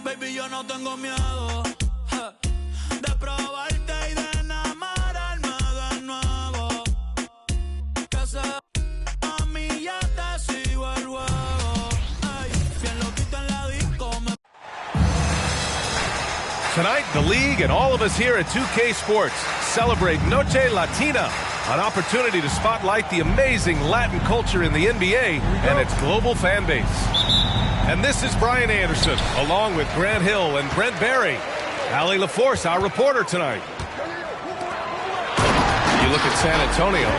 Baby, yo no tengo miedo de probarte y de enamorarme de nuevo. Que se a mí ya te sigo el juego. Ay, bien loquito en la disco. Tonight, the league and all of us here at 2K Sports celebrate Noche Latina, an opportunity to spotlight the amazing Latin culture in the NBA and its global fan base. And this is Brian Anderson, along with Grant Hill and Brent Barry. Allie LaForce, our reporter tonight. You look at San Antonio.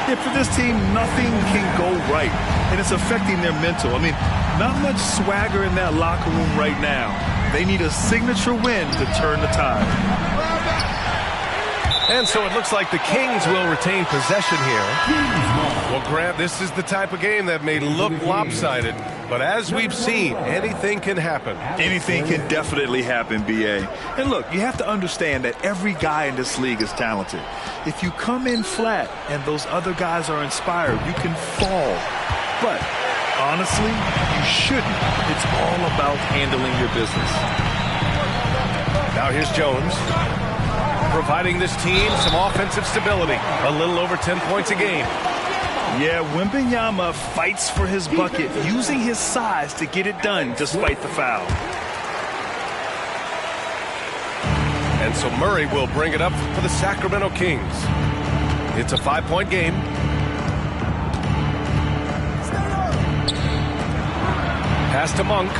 Yeah, for this team, nothing can go right, and it's affecting their mental. I mean, not much swagger in that locker room right now. They need a signature win to turn the tide. And so it looks like the Kings will retain possession here. Well, Grant, this is the type of game that may look lopsided, but as we've seen, anything can happen. Anything can definitely happen, B.A. And look, you have to understand that every guy in this league is talented. If you come in flat and those other guys are inspired, you can fall. But honestly, you shouldn't. It's all about handling your business. Now here's Jones, providing this team some offensive stability. A little over 10 points a game. Yeah, Wembanyama fights for his bucket, using his size to get it done despite the foul. And so Murray will bring it up for the Sacramento Kings. It's a 5-point game. Pass to Monk.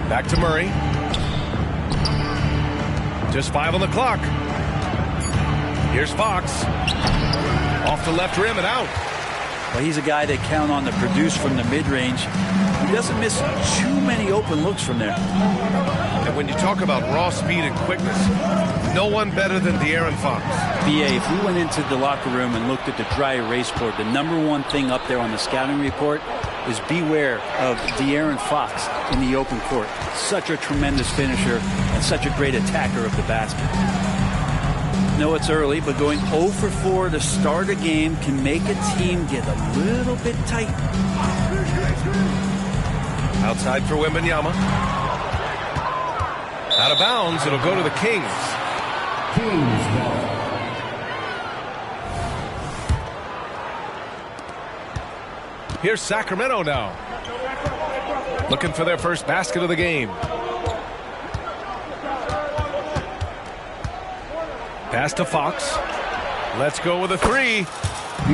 Back to Murray. Just 5 on the clock. Here's Fox. Off the left rim and out. Well, he's a guy that count on to produce from the mid-range. He doesn't miss too many open looks from there. And when you talk about raw speed and quickness, no one better than De'Aaron Fox. B.A., if we went into the locker room and looked at the dry erase board, the #1 thing up there on the scouting report is beware of De'Aaron Fox in the open court. Such a tremendous finisher and such a great attacker of the basket. No, it's early, but going 0 for 4 to start a game can make a team get a little bit tight. Outside for Wembanyama. Out of bounds, it'll go to the Kings. Here's Sacramento now, looking for their first basket of the game. Pass to Fox. Let's go with a 3.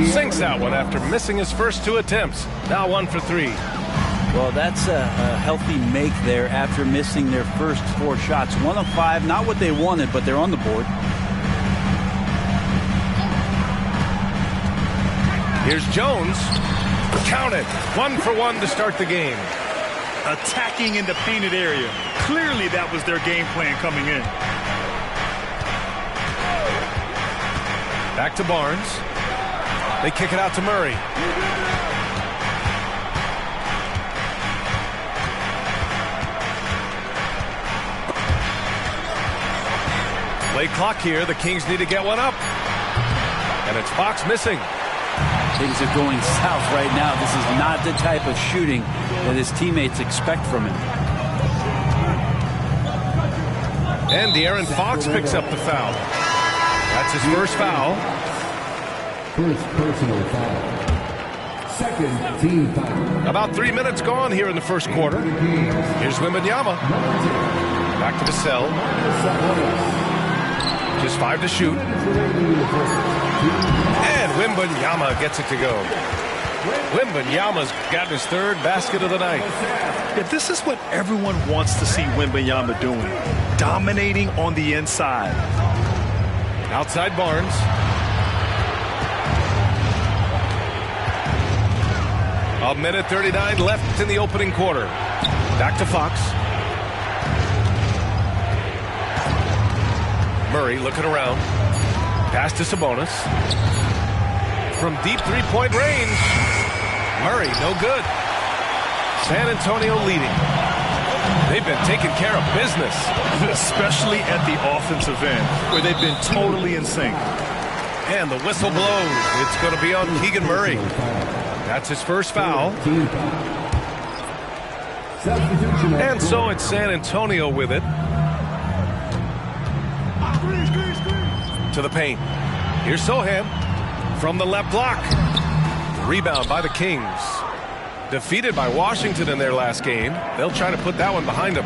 Sinks that one after missing his first 2 attempts. Now 1 for 3. Well, that's a healthy make there after missing their first 4 shots. 1 of 5, not what they wanted, but they're on the board. Here's Jones. Count it. 1 for 1 to start the game. Attacking in the painted area. Clearly that was their game plan coming in. Back to Barnes. They kick it out to Murray. Play clock here. The Kings need to get one up. And it's Fox missing. Things are going south right now. This is not the type of shooting that his teammates expect from him. And De'Aaron Fox picks up the foul. That's his first foul. First personal foul. Second team foul. About 3 minutes gone here in the first quarter. Here's Wembanyama. Back to the cell. Just 5 to shoot. And Wembanyama gets it to go. Wembanyama's gotten his 3rd basket of the night. Yeah, this is what everyone wants to see Wembanyama doing. Dominating on the inside. Outside Barnes. A minute 39 left in the opening quarter. Back to Fox. Murray looking around. Pass to Sabonis. From deep 3-point range. Murray, no good. San Antonio leading. They've been taking care of business. Especially at the offensive end, where they've been totally in sync. And the whistle blows. It's going to be on Keegan Murray. That's his first foul. Substitution. And so it's San Antonio with it. To the paint. Here's Sohan from the left block. Rebound by the Kings. Defeated by Washington in their last game. They'll try to put that one behind them.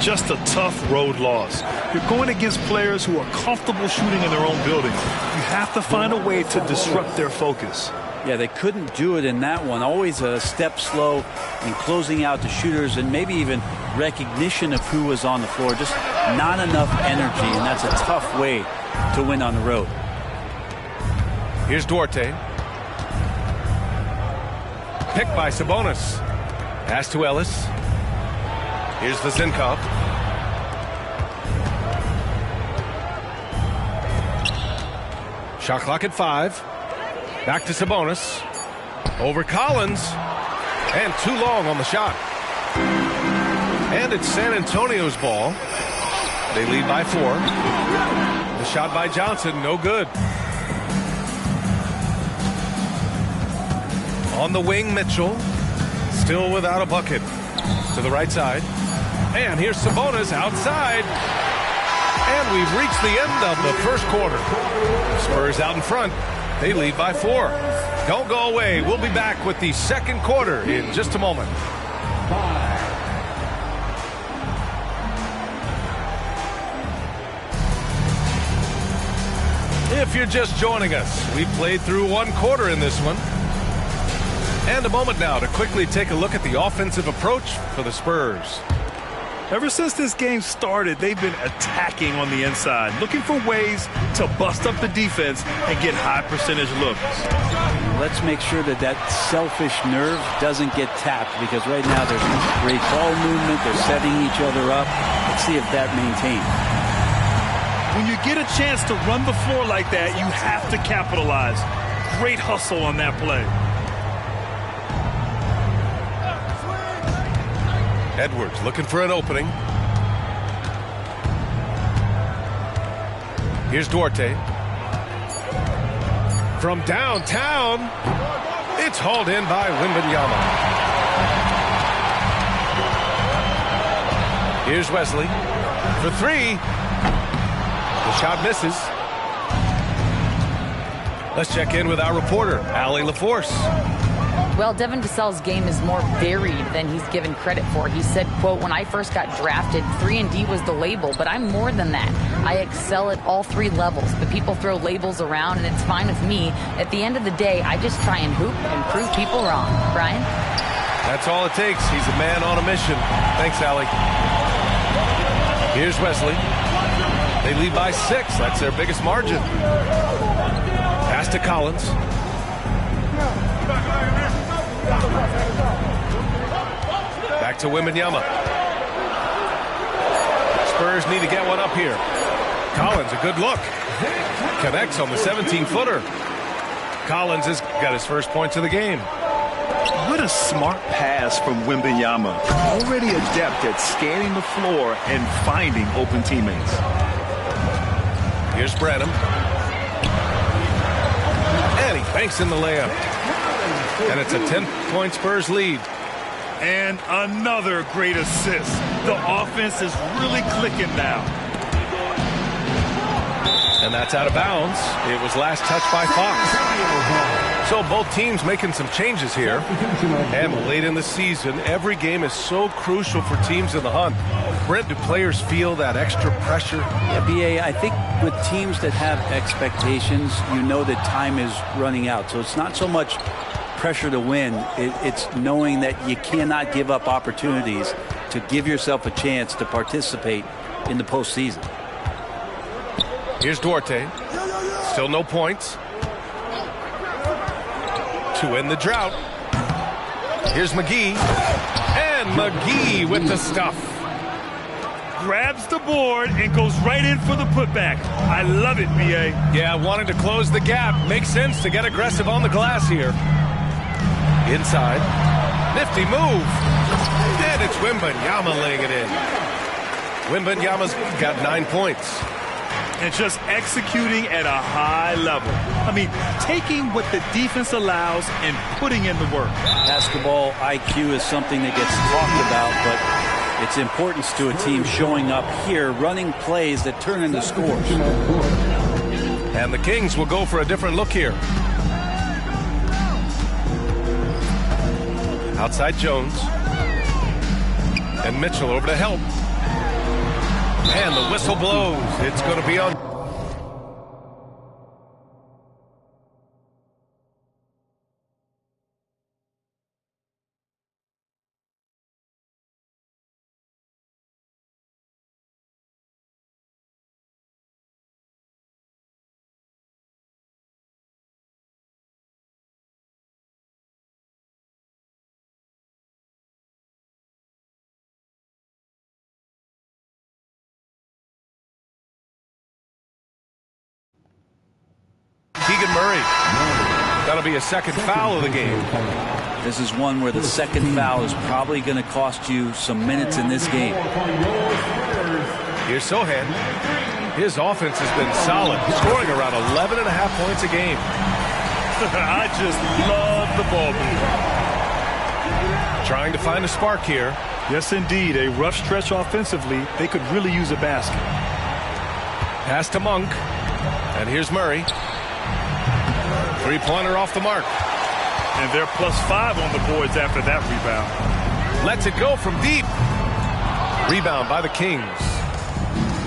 Just a tough road loss. You're going against players who are comfortable shooting in their own building. You have to find a way to disrupt their focus. Yeah, they couldn't do it in that one. Always a step slow in closing out the shooters and maybe even recognition of who was on the floor. Just not enough energy, and that's a tough way to win on the road. Here's Duarte. Picked by Sabonis. Pass to Ellis. Here's Vezenkov. Shot clock at 5. Back to Sabonis. Over Collins. And too long on the shot. And it's San Antonio's ball. They lead by 4. The shot by Johnson, no good. On the wing, Mitchell. Still without a bucket. To the right side. And here's Sabonis outside. And we've reached the end of the first quarter. Spurs out in front. They lead by 4. Don't go away. We'll be back with the second quarter in just a moment. If you're just joining us, we played through one quarter in this one. And a moment now to quickly take a look at the offensive approach for the Spurs. Ever since this game started, they've been attacking on the inside, looking for ways to bust up the defense and get high percentage looks. Let's make sure that that selfish nerve doesn't get tapped, because right now there's great ball movement. They're setting each other up. Let's see if that maintains. When you get a chance to run the floor like that, you have to capitalize. Great hustle on that play. Edwards looking for an opening. Here's Duarte. From downtown, it's hauled in by Wembanyama. Here's Wesley for 3. The shot misses. Let's check in with our reporter, Allie LaForce. Well, Devin Vassell's game is more varied than he's given credit for. He said, quote, "When I first got drafted, 3-and-D was the label, but I'm more than that. I excel at all 3 levels, but people throw labels around, and it's fine with me. At the end of the day, I just try and hoop and prove people wrong." Brian? That's all it takes. He's a man on a mission. Thanks, Allie. Here's Wesley. They lead by 6. That's their biggest margin. Pass to Collins. Back to Wembanyama. Spurs need to get one up here. Collins, a good look. Connects on the 17-footer. Collins has got his first points of the game. What a smart pass from Wembanyama. Already adept at scanning the floor and finding open teammates. Here's Branham. And he banks in the layup. And it's a 10-point Spurs lead. And another great assist. The offense is really clicking now. And that's out of bounds. It was last touched by Fox. So both teams making some changes here. And late in the season, every game is so crucial for teams in the hunt. Brent, do players feel that extra pressure? Yeah, B.A., I think with teams that have expectations, you know that time is running out. So it's not so much pressure to win. It's knowing that you cannot give up opportunities to give yourself a chance to participate in the postseason. Here's Duarte. Still no points. To end the drought. Here's McGee. And McGee with the stuff. Grabs the board and goes right in for the putback. I love it, B.A. Yeah, wanting to close the gap. Makes sense to get aggressive on the glass here. Inside. Nifty move. And it's Wembanyama laying it in. Wembanyama's got 9 points. and just executing at a high level. I mean, taking what the defense allows and putting in the work. Basketball IQ is something that gets talked about, but its importance to a team showing up here, running plays that turn into scores. And the Kings will go for a different look here. Outside Jones. And Mitchell over to help. And the whistle blows. It's going to be on. Murray. That'll be a second foul of the game. This is one where the second foul is probably going to cost you some minutes in this game. Here's Sohan. His offense has been solid, scoring around 11.5 points a game. I just love the ball movement. Trying to find a spark here. Yes, indeed. A rough stretch offensively. They could really use a basket. Pass to Monk. And here's Murray. Three-pointer off the mark. And they're +5 on the boards after that rebound. Lets it go from deep. Rebound by the Kings.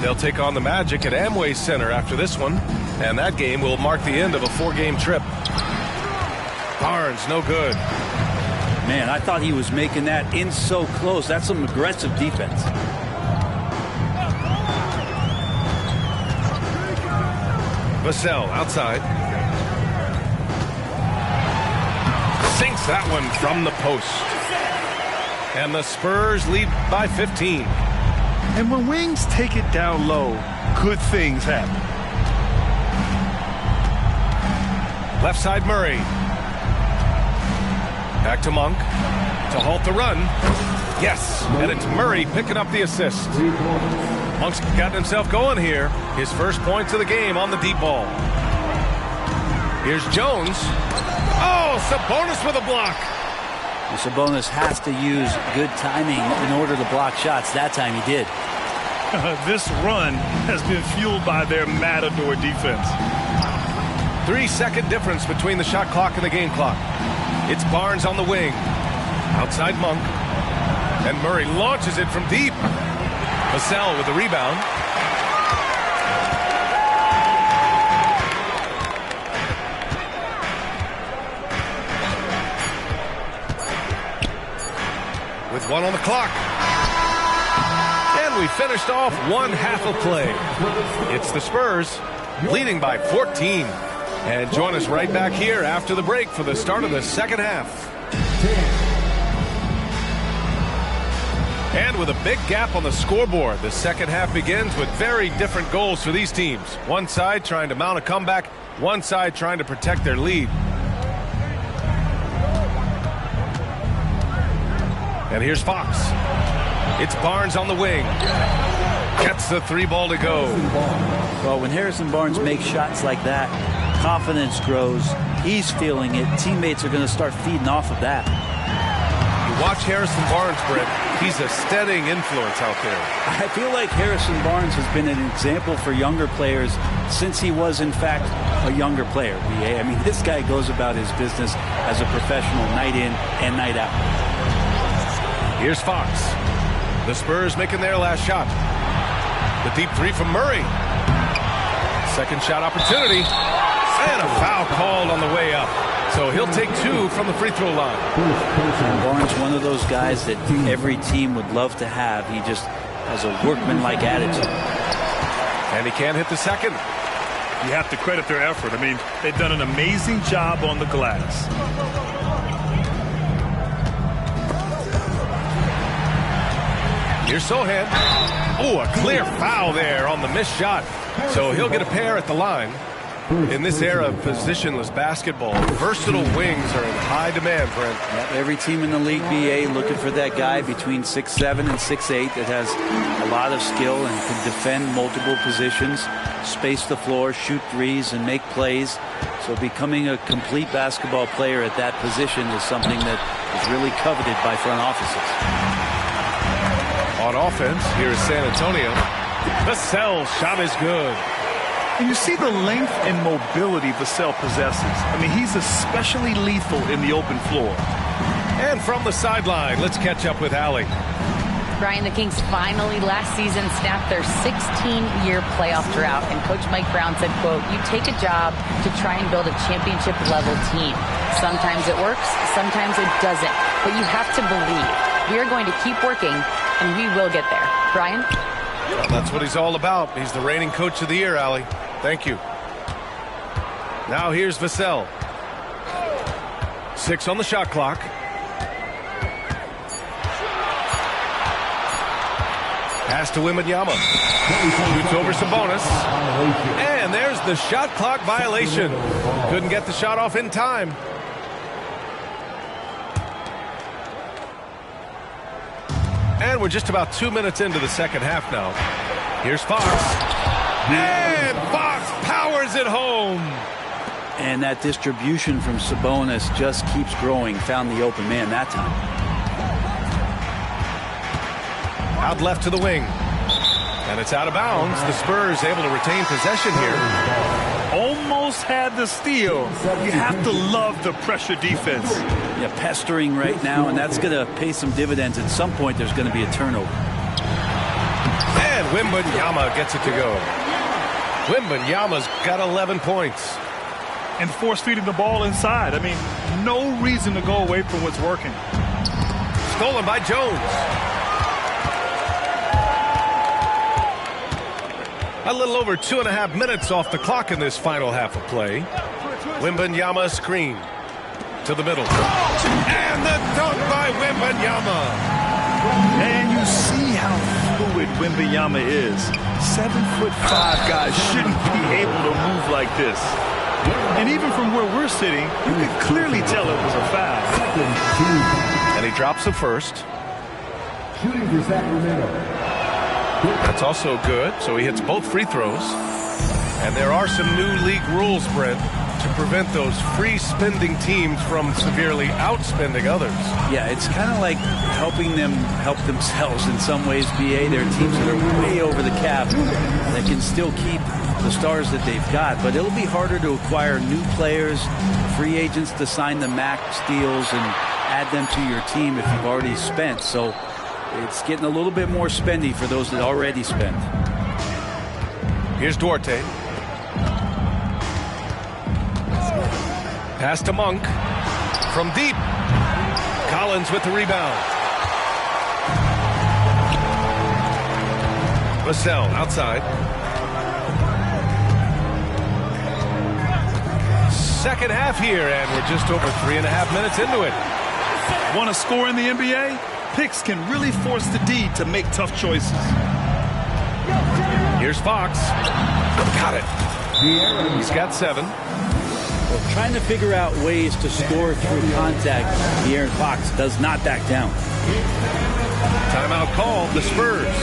They'll take on the Magic at Amway Center after this one. And that game will mark the end of a 4-game trip. Barnes, no good. Man, I thought he was making that in so close. That's some aggressive defense. Vassell outside. Sinks that one from the post. And the Spurs lead by 15. And when Wings take it down low, good things happen. Left side Murray. Back to Monk to halt the run. Yes, and it's Murray picking up the assist. Monk's gotten himself going here. His first points of the game on the deep ball. Here's Jones. Oh, Sabonis with a block. Well, Sabonis has to use good timing in order to block shots. That time he did. This run has been fueled by their matador defense. 3-second difference between the shot clock and the game clock. It's Barnes on the wing. Outside Monk. And Murray launches it from deep. Vassell with the rebound. With one on the clock. And we finished off one half of play. It's the Spurs leading by 14. And join us right back here after the break for the start of the second half. And with a big gap on the scoreboard, the second half begins with very different goals for these teams. One side trying to mount a comeback, one side trying to protect their lead. And here's Fox. It's Barnes on the wing. Gets the 3-ball to go. Well, when Harrison Barnes makes shots like that, confidence grows. He's feeling it. Teammates are going to start feeding off of that. You watch Harrison Barnes, Brett. He's a steadying influence out there. I feel like Harrison Barnes has been an example for younger players since he was, in fact, a younger player. I mean, this guy goes about his business as a professional night in and night out. Here's Fox. The Spurs making their last shot. The deep three from Murray. Second shot opportunity. And a foul called on the way up. So he'll take 2 from the free throw line. Barnes, one of those guys that every team would love to have. He just has a workmanlike attitude. And he can't hit the second. You have to credit their effort. I mean, they've done an amazing job on the glass. Here's Sohan. Oh, a clear foul there on the missed shot. So he'll get a pair at the line. In this era of positionless basketball, versatile wings are in high demand, Brent. Yep, every team in the league, BA, looking for that guy between 6'7" and 6'8" that has a lot of skill and can defend multiple positions, space the floor, shoot threes, and make plays. So becoming a complete basketball player at that position is something that is really coveted by front offices. On offense, here is San Antonio. Vassell's shot is good. And you see the length and mobility Vassell possesses. I mean, he's especially lethal in the open floor. And from the sideline, let's catch up with Allie. Brian, the Kings finally last season snapped their 16-year playoff drought, and Coach Mike Brown said, quote, "You take a job to try and build a championship-level team. Sometimes it works, sometimes it doesn't, but you have to believe. We are going to keep working, and we will get there." Brian? Well, that's what he's all about. He's the reigning coach of the year, Allie. Thank you. Now here's Vassell. 6 on the shot clock. Pass to Wembanyama. Shoots over Sabonis. And there's the shot clock violation. Couldn't get the shot off in time. And we're just about 2 minutes into the second half now. Here's Fox. And Fox powers it home. And that distribution from Sabonis just keeps growing. Found the open man that time. Out left to the wing. And it's out of bounds. The Spurs able to retain possession here. Almost had the steal. You have to love the pressure defense. Yeah, pestering right now, and that's going to pay some dividends. At some point, there's going to be a turnover. And Wembanyama gets it to go. Wembanyama's got 11 points. And force-feeding the ball inside. I mean, no reason to go away from what's working. Stolen by Jones. A little over 2.5 minutes off the clock in this final half of play. Wembanyama screen to the middle. And the dunk by Wembanyama. And you see how fluid Wembanyama is. 7'5" guys shouldn't be able to move like this. And even from where we're sitting, you can clearly tell it was a foul. And he drops the first. Shooting for Sacramento. That's also good. So he hits both free throws. And there are some new league rules, Brent, to prevent those free spending teams from severely outspending others. Yeah, it's kind of like helping them help themselves in some ways, BA. There are teams that are way over the cap that can still keep the stars that they've got, but it'll be harder to acquire new players, free agents to sign the max deals and add them to your team if you've already spent. So it's getting a little bit more spendy for those that already spent. Here's Duarte. Pass to Monk. From deep. Collins with the rebound. Vassell outside. Second half here, and we're just over 3.5 minutes into it. Want to score in the NBA? Picks can really force the D to make tough choices. Here's Fox. Got it. He's got 7. Well, trying to figure out ways to score through contact, De'Aaron Fox does not back down. Timeout called, the Spurs.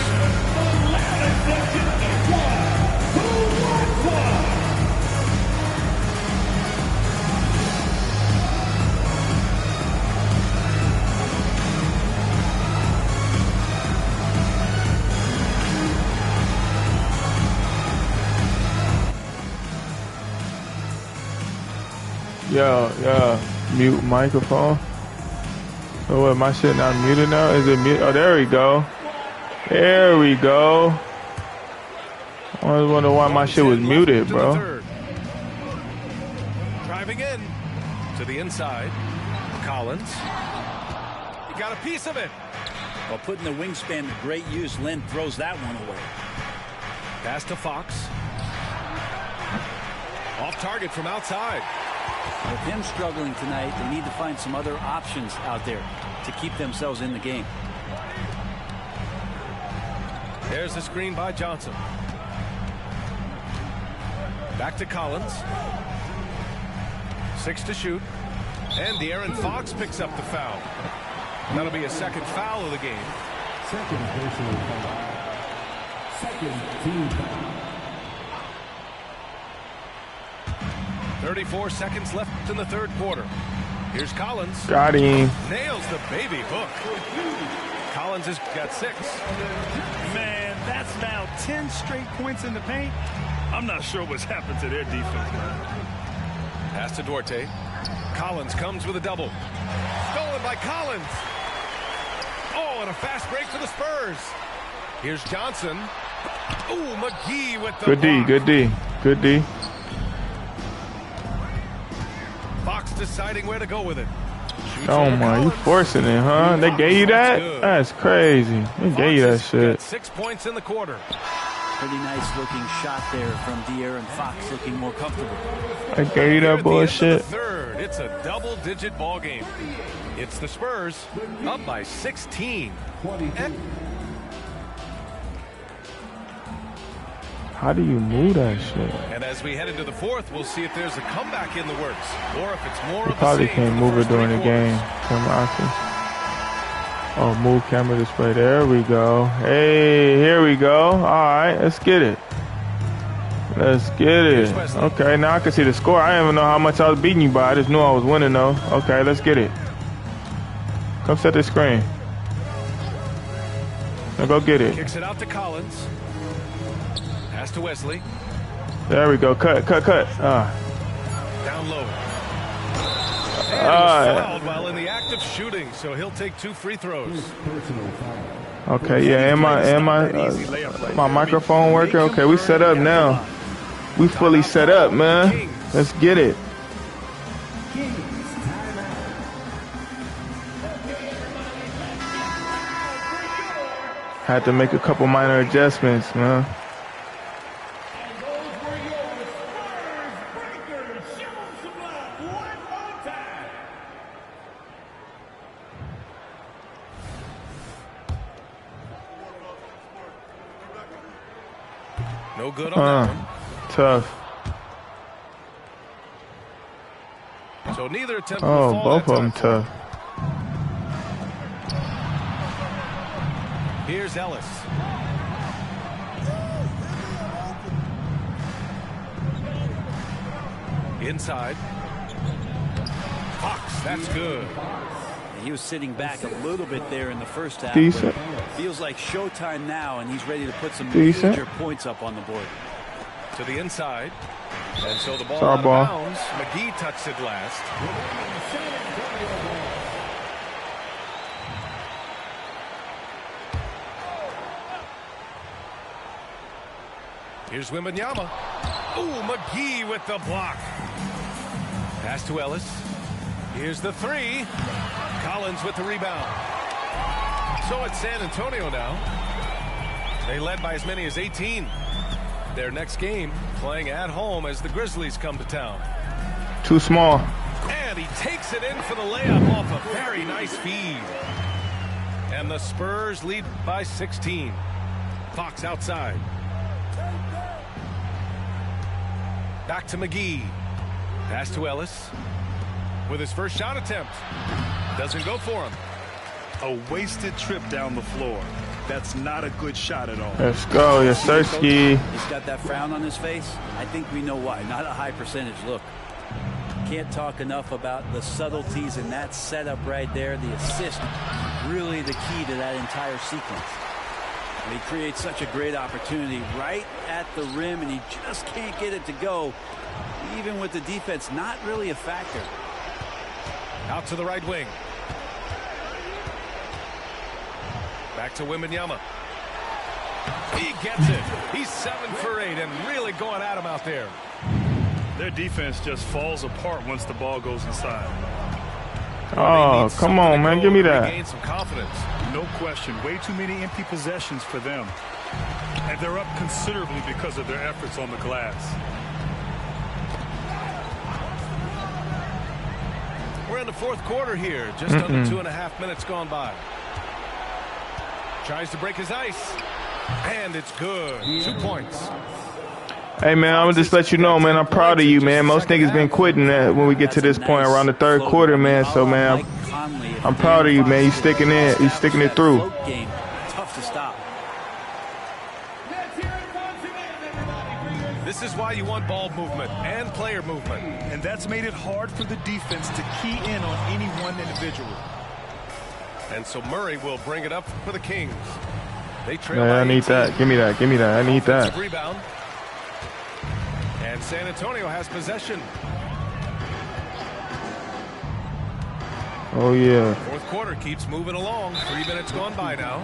Yeah, mute microphone. Oh, what, my shit not muted now? Is it mute? Oh, there we go. There we go. I was wondering why my shit was muted, bro. Driving in to the inside. Collins. He got a piece of it. While putting the wingspan to great use, Lynn throws that one away. Pass to Fox. Off target from outside. With him struggling tonight, they need to find some other options out there to keep themselves in the game. There's the screen by Johnson. Back to Collins. 6 to shoot. And De'Aaron Fox picks up the foul. That'll be a second foul of the game. Second personal foul. Second team foul. 34 seconds left in the third quarter. Here's Collins. Got him. Nails the baby hook. Collins has got 6. Man, that's now 10 straight points in the paint. I'm not sure what's happened to their defense, man. Pass to Duarte. Collins comes with a double. Stolen by Collins. Oh, and a fast break for the Spurs. Here's Johnson. Ooh, McGee with the Good D, block. good D, good D. Fox deciding where to go with it. Shoots Oh over my, you Collins. forcing it, huh? They gave you that? That's crazy. They gave you that Fox has shit. got 6 points in the quarter. Pretty nice looking shot there from De'Aaron Fox, looking more comfortable. They gave you Here that at the end of bullshit. the third, it's a double-digit ball game. It's the Spurs up by 16. And How do you move that shit? And as we head into the fourth, we'll see if there's a comeback in the works, or if it's more You of probably the same. can't for the move it first during three the game. quarters. Camera options. Oh, move camera display. There we go. Hey, here we go. All right, let's get it. Let's get it. Okay, now I can see the score. I didn't even know how much I was beating you by. I just knew I was winning, though. Okay, let's get it. Come set the screen. Now go get it. Kicks it out to Collins. Pass to Wesley. There we go. Cut, cut, cut. Down low. And he was fouled while in the act of shooting, so he'll take 2 free throws. Personal foul. Okay, yeah, my microphone working? Okay, we set up now. We fully set up, man. Let's get it. Had to make a couple minor adjustments, man. No good on that one. Tough. So neither attempt Oh, will fall both that of them time. tough. Here's Ellis. Inside. Fox, that's good. He was sitting back a little bit there in the first half. Decent. Feels like showtime now, and he's ready to put some Decent. major points up on the board. To the inside. And so the ball It's our out of ball. bounds. McGee touched it last. Here's Wembanyama. Ooh, McGee with the block. Pass to Ellis. Here's the 3. Collins with the rebound. So it's San Antonio now. They led by as many as 18. Their next game playing at home as the Grizzlies come to town. Too small. And he takes it in for the layup off a very nice feed. And the Spurs lead by 16. Fox outside. Back to McGee. Pass to Ellis. With his first shot attempt. Doesn't go for him. A wasted trip down the floor. That's not a good shot at all. Let's go. Yes, sir, Ski. He's got that frown on his face. I think we know why. Not a high percentage look. Can't talk enough about the subtleties in that setup right there. The assist, really the key to that entire sequence. And he creates such a great opportunity right at the rim, and he just can't get it to go. Even with the defense, not really a factor. Out to the right wing. Back to Wembanyama. He gets it. He's 7 for 8 and really going at him out there. Their defense just falls apart once the ball goes inside. Oh, come on, man. Give me that. Gain some confidence. No question. Way too many empty possessions for them. And they're up considerably because of their efforts on the glass. We're in the fourth quarter here. Just under 2.5 minutes gone by. Tries to break his ice. And it's good. 2 points. Hey, man, I'm going to just let you know, man, I'm proud of you, man. Most niggas been quitting when we get to this point around the third quarter, man. So, man, I'm proud of you, man. You sticking in. You sticking it through. Tough to stop. This is why you want ball movement and player movement. And that's made it hard for the defense to key in on any one individual. And so Murray will bring it up for the Kings. They trail. Man, I need that. Give me that. Give me that. I need that. Rebound. And San Antonio has possession. Oh, yeah. Fourth quarter keeps moving along. 3 minutes gone by now.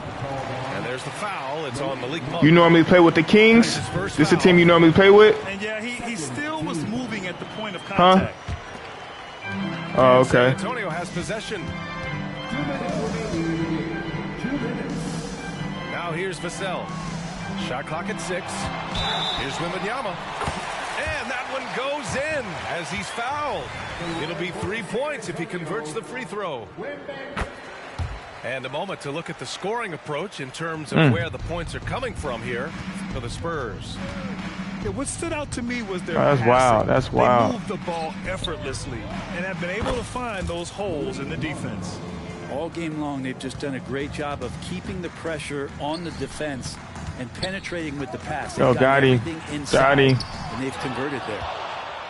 And there's the foul. It's on Malik Monk. You normally play with the Kings? This is a team you normally play with? And yeah, he still was moving at the point of contact. Huh? Oh, okay. San Antonio has possession. Now here's Vassell. Shot clock at 6. Here's Wembanyama. And that one goes in as he's fouled. It'll be 3 points if he converts the free throw. And a moment to look at the scoring approach in terms of where the points are coming from here for the Spurs. Yeah, what stood out to me was their That's passing. wild. That's wild. They moved the ball effortlessly and have been able to find those holes in the defense. All game long, they've just done a great job of keeping the pressure on the defense and penetrating with the pass. Yo, got him. Got him. And they've converted there.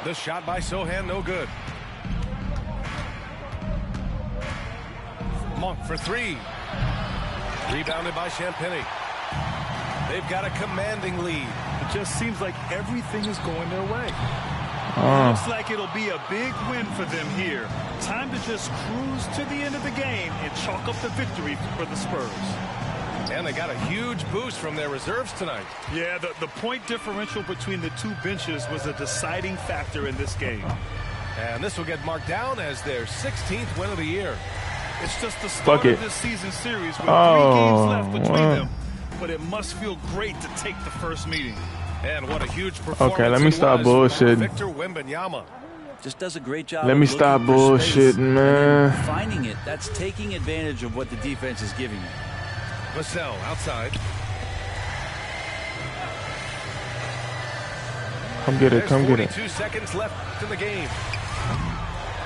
The shot by Sohan, no good. Monk for 3. Rebounded by Champagny. They've got a commanding lead. It just seems like everything is going their way. Looks like it'll be a big win for them here. Time to just cruise to the end of the game and chalk up the victory for the Spurs. And they got a huge boost from their reserves tonight. Yeah, the point differential between the two benches was a deciding factor in this game. And this will get marked down as their 16th win of the year. It's just the start of this season series with 3 games left between them. But it must feel great to take the first meeting. And what a huge performance. Okay, let me stop bullshitting. Victor Wembanyama Just does a great job. Let me stop bullshitting, man. Finding it. That's taking advantage of what the defense is giving you. Vassell outside. Come get it. Come get it. 42 seconds left in the game.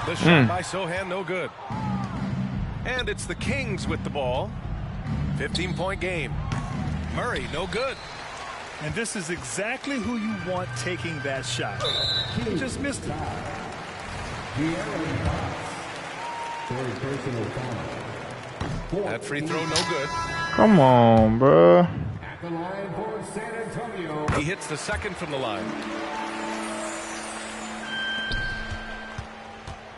The shot by Sohan, no good. And it's the Kings with the ball. 15-point game. Murray, no good. And this is exactly who you want taking that shot. He just missed it. That free throw, no good. Come on, bro. He hits the second from the line.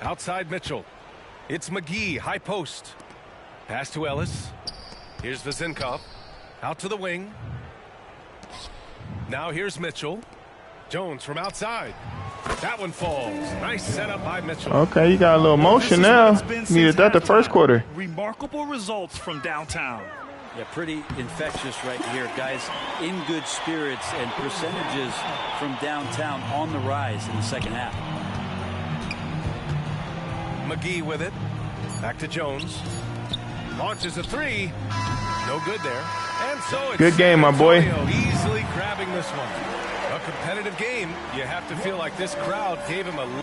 Outside Mitchell. It's McGee, high post. Pass to Ellis. Here's Vezinkov. Out to the wing. Now here's Mitchell. Jones from outside. That one falls. Nice setup by Mitchell. Okay, you got a little motion now. Needed that the first quarter. Remarkable results from downtown. Yeah, pretty infectious right here, guys. In good spirits and percentages from downtown on the rise in the second half. McGee with it. Back to Jones. Launches a 3. No good there. And so it's good game, my boy. Easily grabbing this one. A competitive game. You have to feel like this crowd gave him a...